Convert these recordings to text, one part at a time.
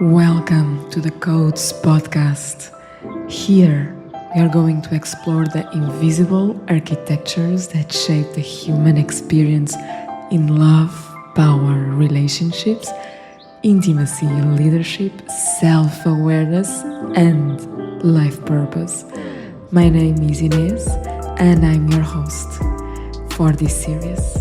Welcome to the Codes Podcast. Here, we are going to explore the invisible architectures that shape the human experience in love, power, relationships, intimacy, leadership, self-awareness, and life purpose. My name is Inês, and I'm your host for this series.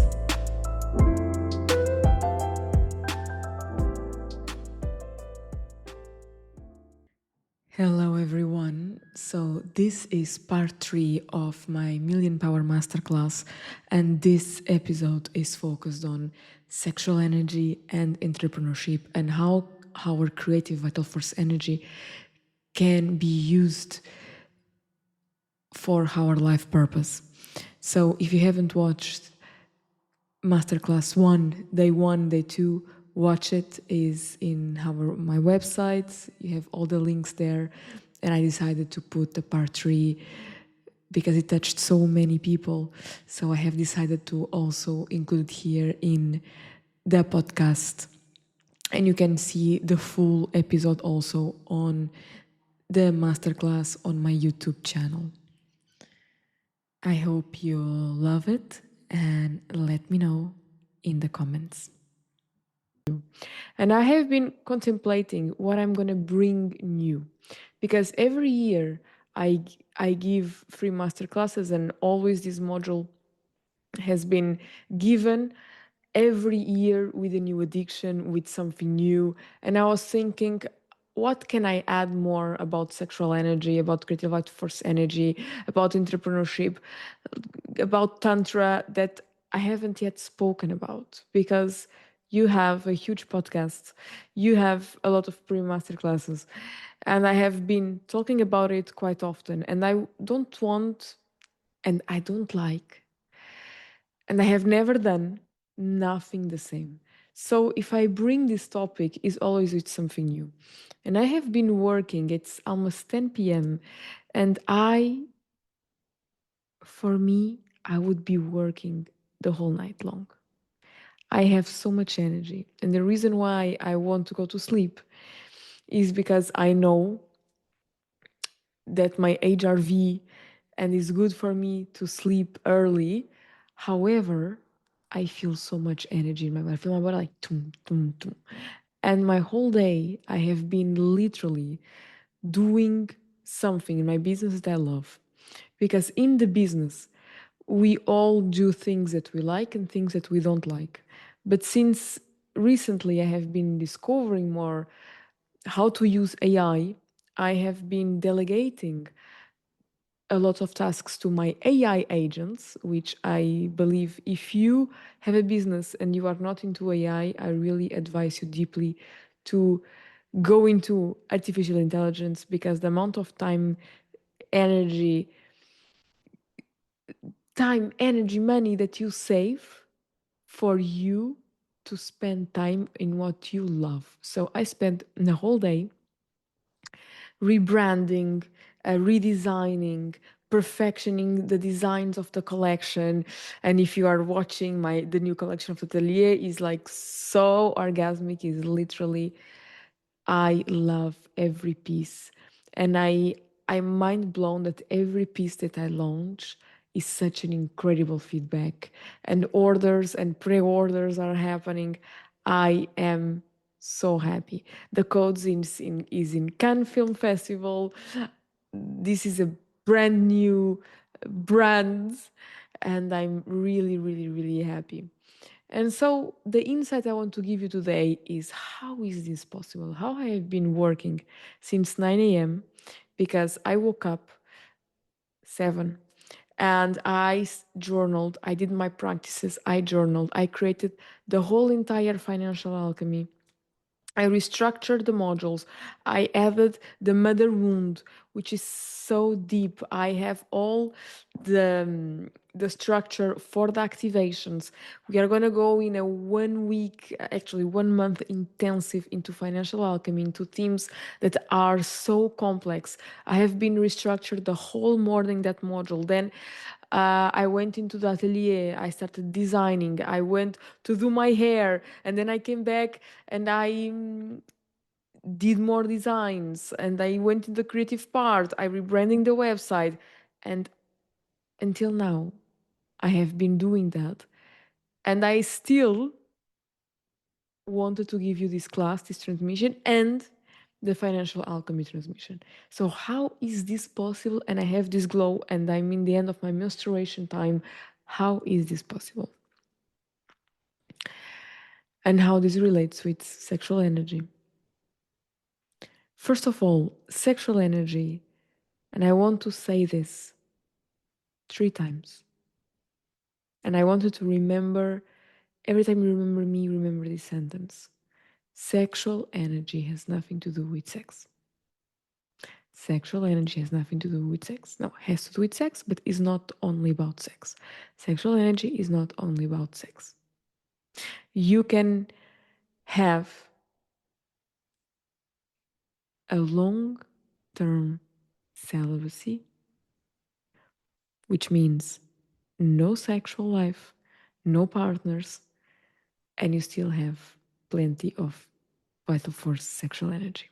Hello everyone. So this is part 3 of my Million Power Masterclass, and this episode is focused on sexual energy and entrepreneurship and how our creative vital force energy can be used for our life purpose. So if you haven't watched Masterclass 1, day 1, day 2, watch it. Is in my website. You have all the links there, and I decided to put the part 3 because it touched so many people. So I have decided to also include it here in the podcast, and you can see the full episode also on the masterclass on my YouTube channel. I hope you love it, and let me know in the comments. And I have been contemplating what I'm going to bring new, because every year I give free masterclasses, and always this module has been given every year with a new addiction, with something new. And I was thinking, what can I add more about sexual energy, about creative life force energy, about entrepreneurship, about Tantra that I haven't yet spoken about? Because you have a huge podcast, you have a lot of pre-master classes, and I have been talking about it quite often. And I don't want, and I don't like, and I have never done nothing the same. So if I bring this topic, is always with something new. And I have been working, it's almost 10 p.m. And for me, I would be working the whole night long. I have so much energy. And the reason why I want to go to sleep is because I know that my HRV and it's good for me to sleep early. However, I feel so much energy in my body. I feel my body like tum, tum, tum. And my whole day, I have been literally doing something in my business that I love. Because in the business, we all do things that we like and things that we don't like. But since recently I have been discovering more how to use AI, I have been delegating a lot of tasks to my AI agents, which I believe if you have a business and you are not into AI, I really advise you deeply to go into artificial intelligence, because the amount of time, energy, money that you save for you to spend time in what you love. So I spent the whole day rebranding, redesigning, perfectioning the designs of the collection. And if you are watching the new collection of Atelier, is like so orgasmic. Is literally, I love every piece, and I'm mind blown that every piece that I launch is such an incredible feedback, and orders and pre-orders are happening. I am so happy. The Codes is in Cannes Film Festival. This is a brand new brand, and I'm really, really, really happy. And so the insight I want to give you today is, how is this possible? How I have been working since 9 a.m. because I woke up 7 and I journaled. I did my practices. I journaled. I created the whole entire financial alchemy. I restructured the modules. I added the mother wound, which is so deep. I have all the structure for the activations. We are going to go in a 1 week, actually 1 month intensive into financial alchemy, into themes that are so complex. I have been restructured the whole morning, that module. Then I went into the atelier. I started designing. I went to do my hair, and then I came back and I did more designs, and I went in the creative part, I rebranding the website, and until now I have been doing that, and I still wanted to give you this class, this transmission, and the financial alchemy transmission. So how is this possible? And I have this glow, and I'm in the end of my menstruation time. How is this possible? And how this relates with sexual energy. First of all, sexual energy, and I want to say this 3 times. And I want you to remember, every time you remember me, remember this sentence. Sexual energy has nothing to do with sex. Sexual energy has nothing to do with sex. No, it has to do with sex, but is not only about sex. Sexual energy is not only about sex. You can have a long-term celibacy, which means no sexual life, no partners, and you still have plenty of vital force sexual energy.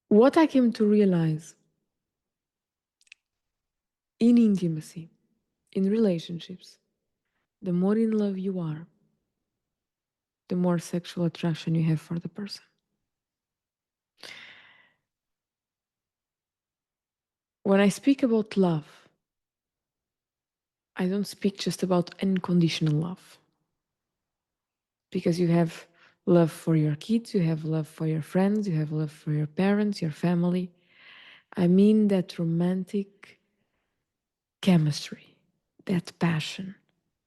What I came to realize in intimacy, in relationships, the more in love you are, the more sexual attraction you have for the person. When I speak about love, I don't speak just about unconditional love. Because you have love for your kids, you have love for your friends, you have love for your parents, your family. I mean that romantic chemistry, that passion,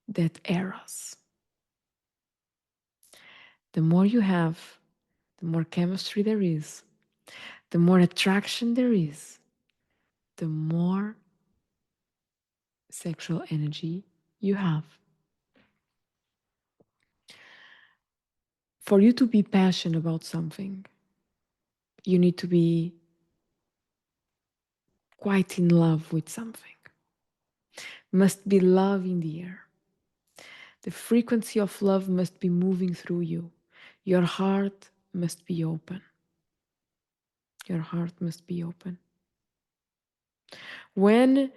that eros. The more you have, the more chemistry there is, the more attraction there is, the more sexual energy you have. For you to be passionate about something, you need to be quite in love with something. Must be love in the air. The frequency of love must be moving through you. Your heart must be open. Your heart must be open. When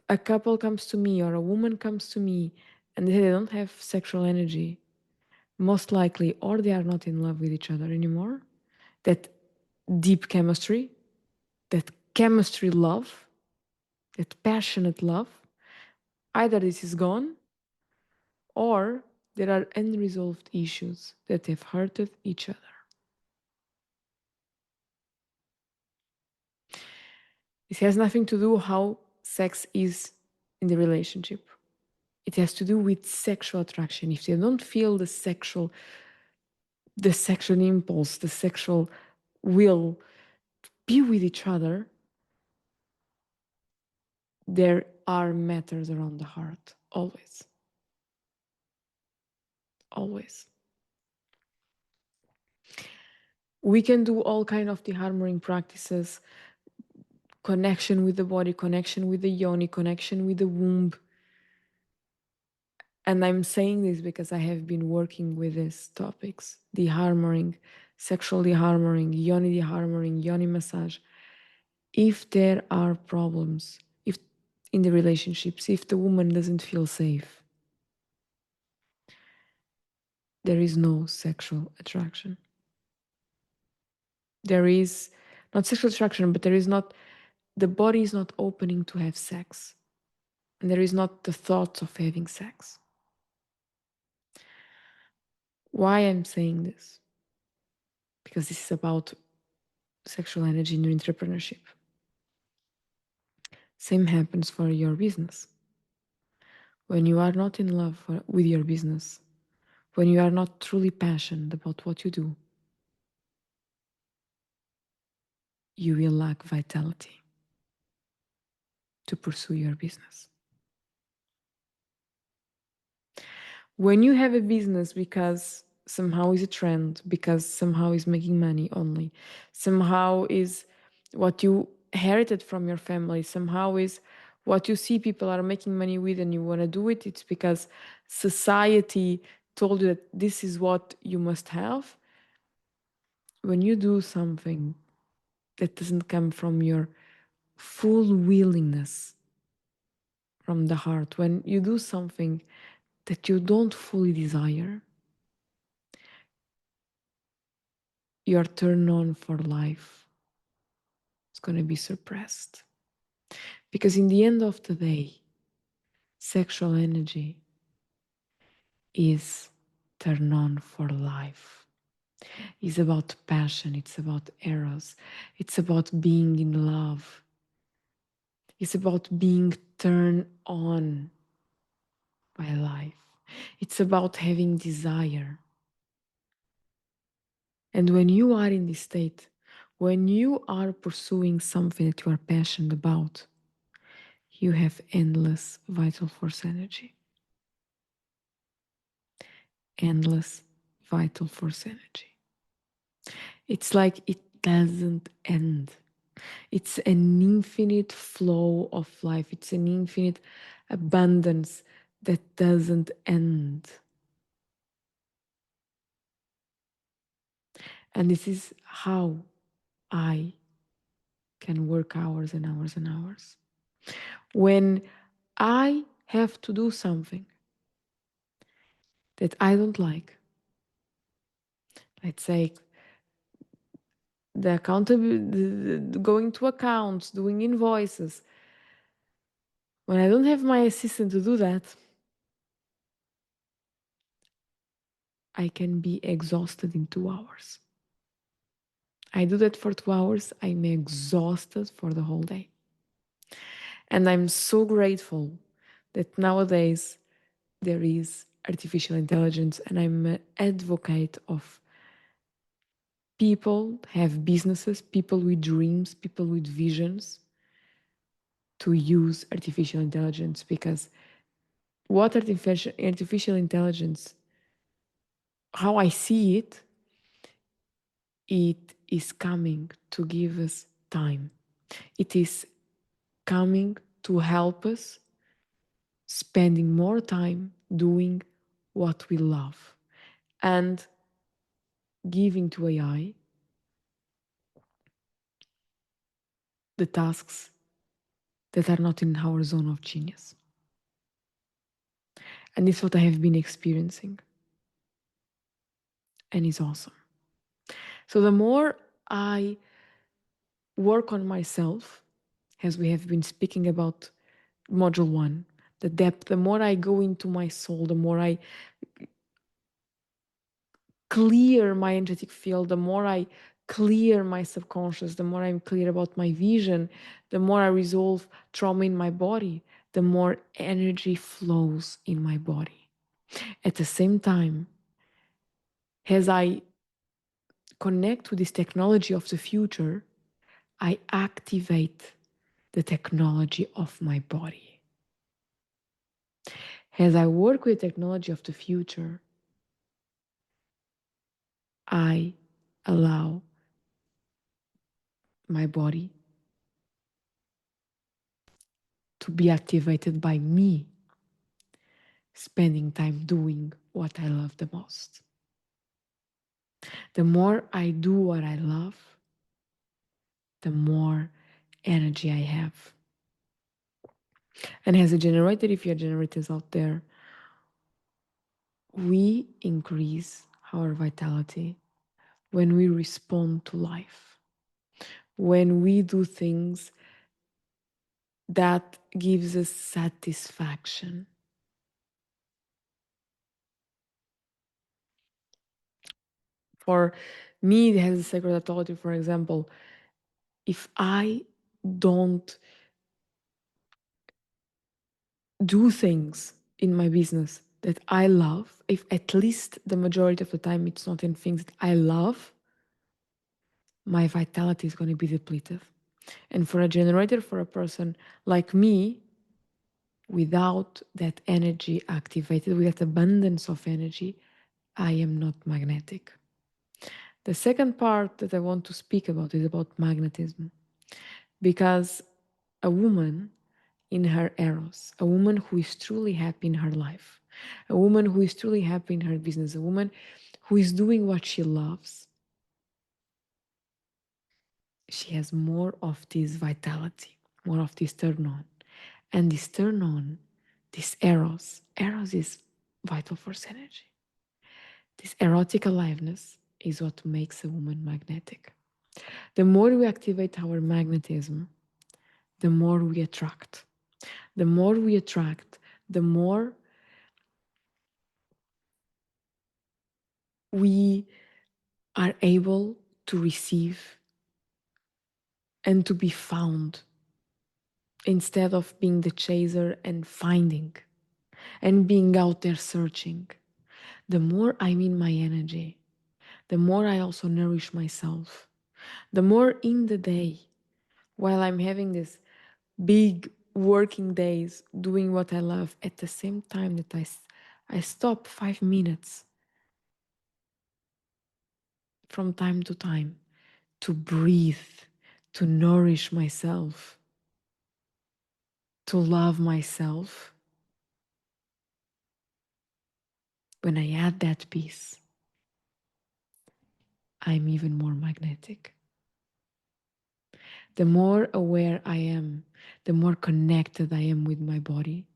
a couple comes to me or a woman comes to me and they don't have sexual energy, most likely, or they are not in love with each other anymore, that deep chemistry, that chemistry love, that passionate love, either this is gone or there are unresolved issues that have hurted each other. It has nothing to do how sex is in the relationship. It has to do with sexual attraction. If they don't feel the sexual impulse, the sexual will to be with each other, there are matters around the heart, always. Always. We can do all kind of deharmoning practices, connection with the body, connection with the yoni, connection with the womb. And I'm saying this because I have been working with these topics, deharmoning, sexual deharmoning, yoni massage. If there are problems, if in the relationships, if the woman doesn't feel safe, there is no sexual attraction. There is not sexual attraction, but there is not, the body is not opening to have sex. And there is not the thought of having sex. Why I'm saying this? Because this is about sexual energy in your entrepreneurship. Same happens for your business. When you are not in love with your business, when you are not truly passionate about what you do, you will lack vitality to pursue your business. When you have a business because somehow is a trend, because somehow is making money only, somehow is what you inherited from your family, somehow is what you see people are making money with and you want to do it, it's because society told you that this is what you must have. When you do something that doesn't come from your full willingness from the heart, when you do something that you don't fully desire, your turn on for life is going to be suppressed. Because in the end of the day, sexual energy is turn on for life. It's about passion, it's about eros, it's about being in love, it's about being turned on by life, it's about having desire. And when you are in this state, when you are pursuing something that you are passionate about, you have endless vital force energy. Endless vital force energy. It's like it doesn't end. It's an infinite flow of life. It's an infinite abundance that doesn't end. And this is how I can work hours and hours and hours. When I have to do something that I don't like, let's say the accountability, going to accounts, doing invoices, when I don't have my assistant to do that, I can be exhausted in 2 hours. I do that for 2 hours, I'm exhausted for the whole day. And I'm so grateful that nowadays there is artificial intelligence, and I'm an advocate of people have businesses, people with dreams, people with visions to use artificial intelligence, because what artificial intelligence, how I see it, it is coming to give us time. It is coming to help us spending more time doing what we love and giving to AI the tasks that are not in our zone of genius. And it's what I have been experiencing. And it's awesome. So the more I work on myself, as we have been speaking about module 1, the depth, the more I go into my soul, the more I clear my energetic field, the more I clear my subconscious, the more I'm clear about my vision, the more I resolve trauma in my body, the more energy flows in my body. At the same time, as I connect with this technology of the future, I activate the technology of my body. As I work with technology of the future, I allow my body to be activated by me spending time doing what I love the most. The more I do what I love, the more energy I have. And as a generator, if you're generators out there, we increase our vitality when we respond to life, when we do things that gives us satisfaction. For me, as a sacred authority, for example, if I don't do things in my business that I love, if at least the majority of the time it's not in things that I love, my vitality is going to be depleted. And for a generator, for a person like me, without that energy activated, with that abundance of energy, I am not magnetic. The second part that I want to speak about is about magnetism. Because a woman in her eros, a woman who is truly happy in her life, a woman who is truly happy in her business, a woman who is doing what she loves, she has more of this vitality, more of this turn on. And this turn on, this eros is vital force energy. This erotic aliveness is what makes a woman magnetic. The more we activate our magnetism, the more we attract. The more we attract, the more we are able to receive and to be found instead of being the chaser and finding and being out there searching. The more I'm in my energy, the more I also nourish myself. The more in the day, while I'm having this big working days doing what I love, at the same time that I stop 5 minutes from time to time to breathe, to nourish myself, to love myself. When I add that piece, I'm even more magnetic. The more aware I am, the more connected I am with my body,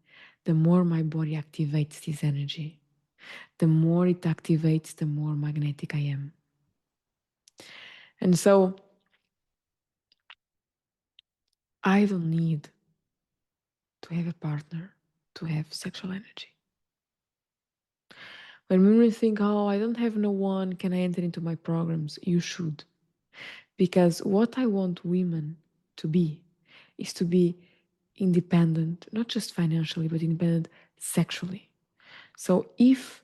the more my body activates this energy. The more it activates, the more magnetic I am. And so I don't need to have a partner to have sexual energy. When women think, oh, I don't have no one, can I enter into my programs? You should. Because what I want women to be is to be independent, not just financially, but independent sexually. So if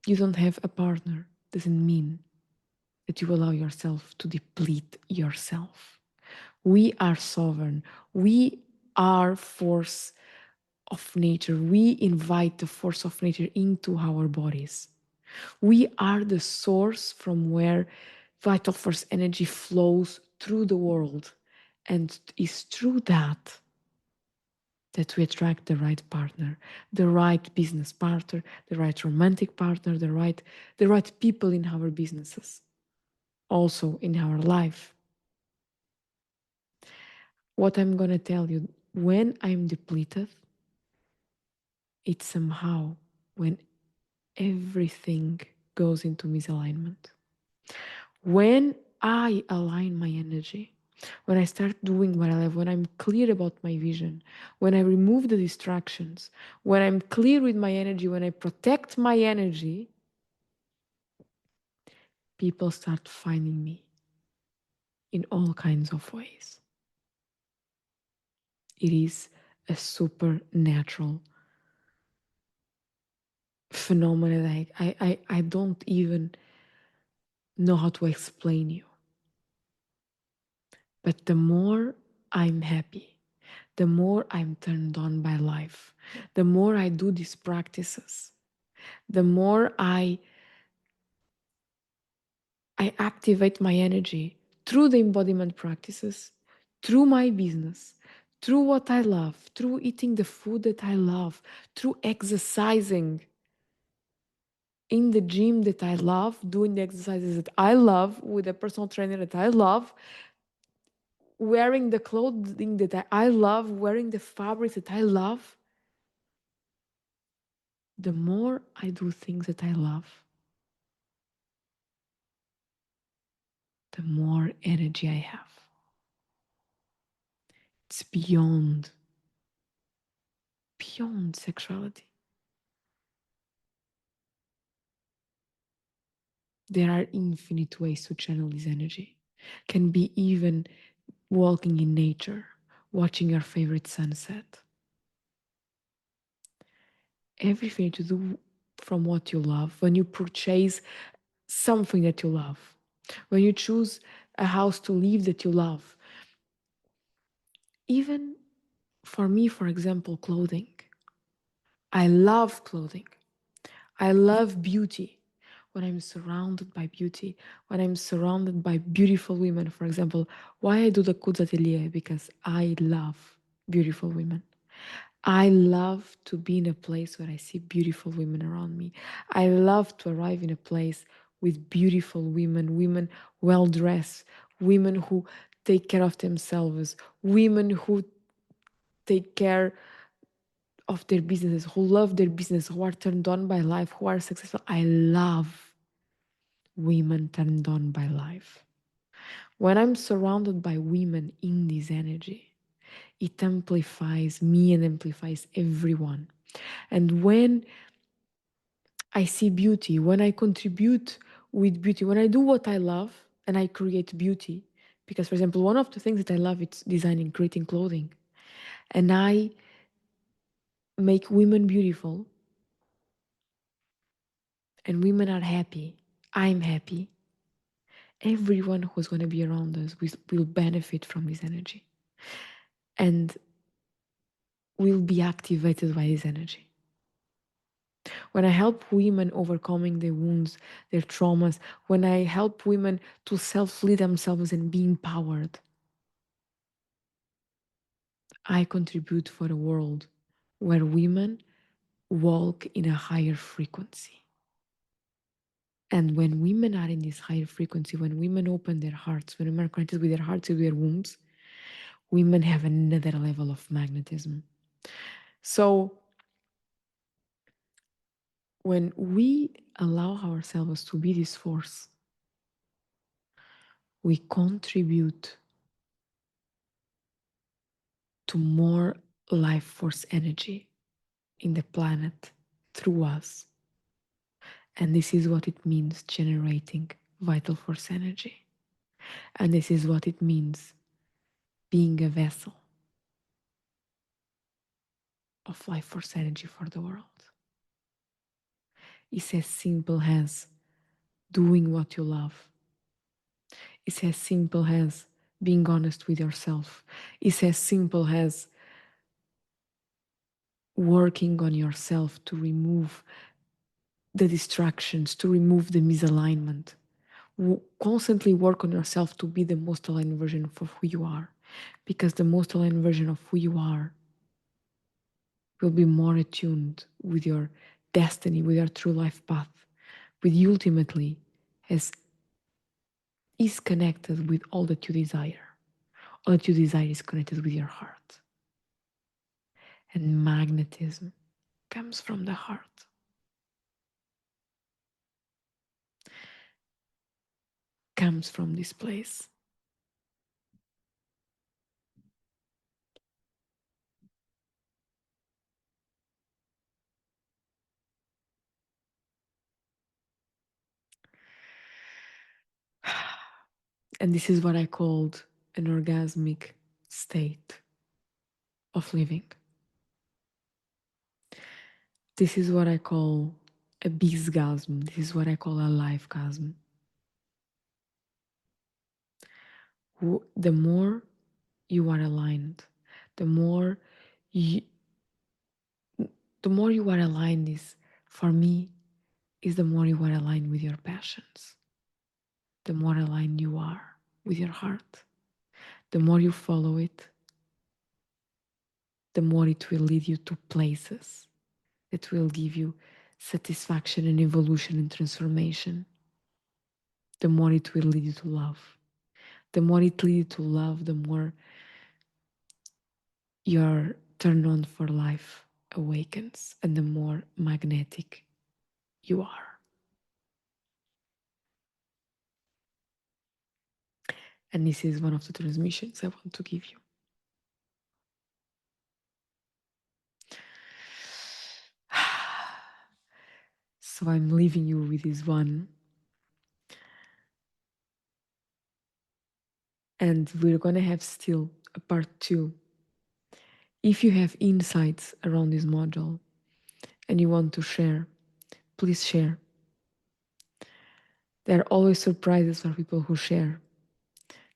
you don't have a partner, doesn't mean that you allow yourself to deplete yourself. We are sovereign. We are force of nature. We invite the force of nature into our bodies. We are the source from where vital force energy flows through the world. And it's through that we attract the right partner, the right business partner, the right romantic partner, the right people in our businesses, also in our life. What I'm going to tell you, when I'm depleted, it's somehow when everything goes into misalignment. When I align my energy, when I start doing what I love, when I'm clear about my vision, when I remove the distractions, when I'm clear with my energy, when I protect my energy, people start finding me in all kinds of ways. It is a supernatural phenomenon that I don't even know how to explain you. But the more I'm happy, the more I'm turned on by life, the more I do these practices, the more I activate my energy through the embodiment practices, through my business, through what I love, through eating the food that I love, through exercising in the gym that I love, doing the exercises that I love with a personal trainer that I love, wearing the clothing that I love, wearing the fabrics that I love. The more I do things that I love, the more energy I have. It's beyond sexuality. There are infinite ways to channel this energy. Can be even walking in nature, watching your favorite sunset. Everything to do from what you love. When you purchase something that you love, when you choose a house to live that you love. Even for me, for example, clothing. I love clothing. I love beauty. When I'm surrounded by beauty, when I'm surrounded by beautiful women, for example, why I do the Kuds Atelier? Because I love beautiful women. I love to be in a place where I see beautiful women around me. I love to arrive in a place with beautiful women, women well dressed, women who take care of themselves, women who take care of their businesses, who love their business, who are turned on by life, who are successful. I love women turned on by life. When I'm surrounded by women in this energy, it amplifies me and amplifies everyone. And when I see beauty, when I contribute with beauty, when I do what I love and I create beauty, because, for example, one of the things that I love is designing, creating clothing. And I make women beautiful and women are happy. I'm happy. Everyone who's going to be around us will benefit from this energy and will be activated by this energy. When I help women overcoming their wounds, their traumas, when I help women to self-lead themselves and be empowered, I contribute for a world where women walk in a higher frequency. And when women are in this higher frequency, when women open their hearts, when women are connected with their hearts and with their wombs, women have another level of magnetism. So when we allow ourselves to be this force, we contribute to more life force energy in the planet through us. And this is what it means generating vital force energy. And this is what it means being a vessel of life force energy for the world. It's as simple as doing what you love. It's as simple as being honest with yourself. It's as simple as working on yourself to remove the distractions, to remove the misalignment. Constantly work on yourself to be the most aligned version of who you are, because the most aligned version of who you are will be more attuned with your destiny, with your true life path, with you ultimately as is connected with all that you desire. All that you desire is connected with your heart. And magnetism comes from the heart. Comes from this place. And this is what I called an orgasmic state of living. This is what I call a bizgasm. This is what I call a lifegasm. The more you are aligned, the more you are aligned is, for me, is the more you are aligned with your passions. The more aligned you are with your heart. The more you follow it, the more it will lead you to places that will give you satisfaction and evolution and transformation. The more it will lead you to love. The more it leads you to love, the more your turn on for life awakens and the more magnetic you are. And this is one of the transmissions I want to give you. So I'm leaving you with this one. And we're going to have still a part 2. If you have insights around this module and you want to share, please share. There are always surprises for people who share.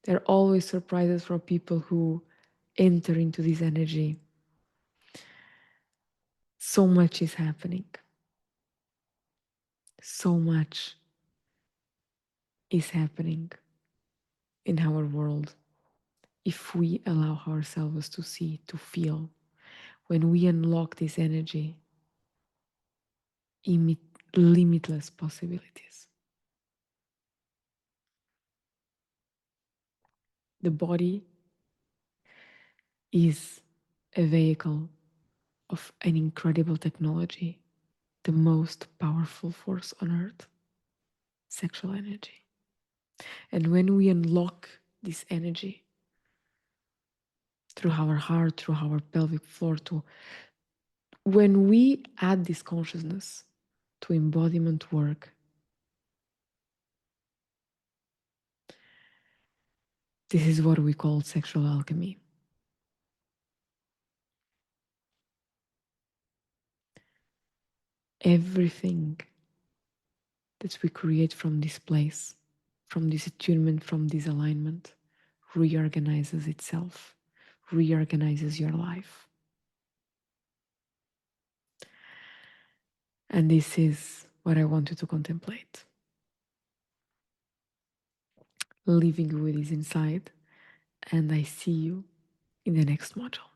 There are always surprises for people who enter into this energy. So much is happening. So much is happening in our world if we allow ourselves to see, to feel. when we unlock this energy, limitless possibilities. The body is a vehicle of an incredible technology, the most powerful force on earth, sexual energy. And when we unlock this energy through our heart, through our pelvic floor, when we add this consciousness to embodiment work, this is what we call sexual alchemy. Everything that we create from this place, from this attunement, from this alignment, reorganizes itself, reorganizes your life. And this is what I want you to contemplate. Leaving you with this inside, and I see you in the next module.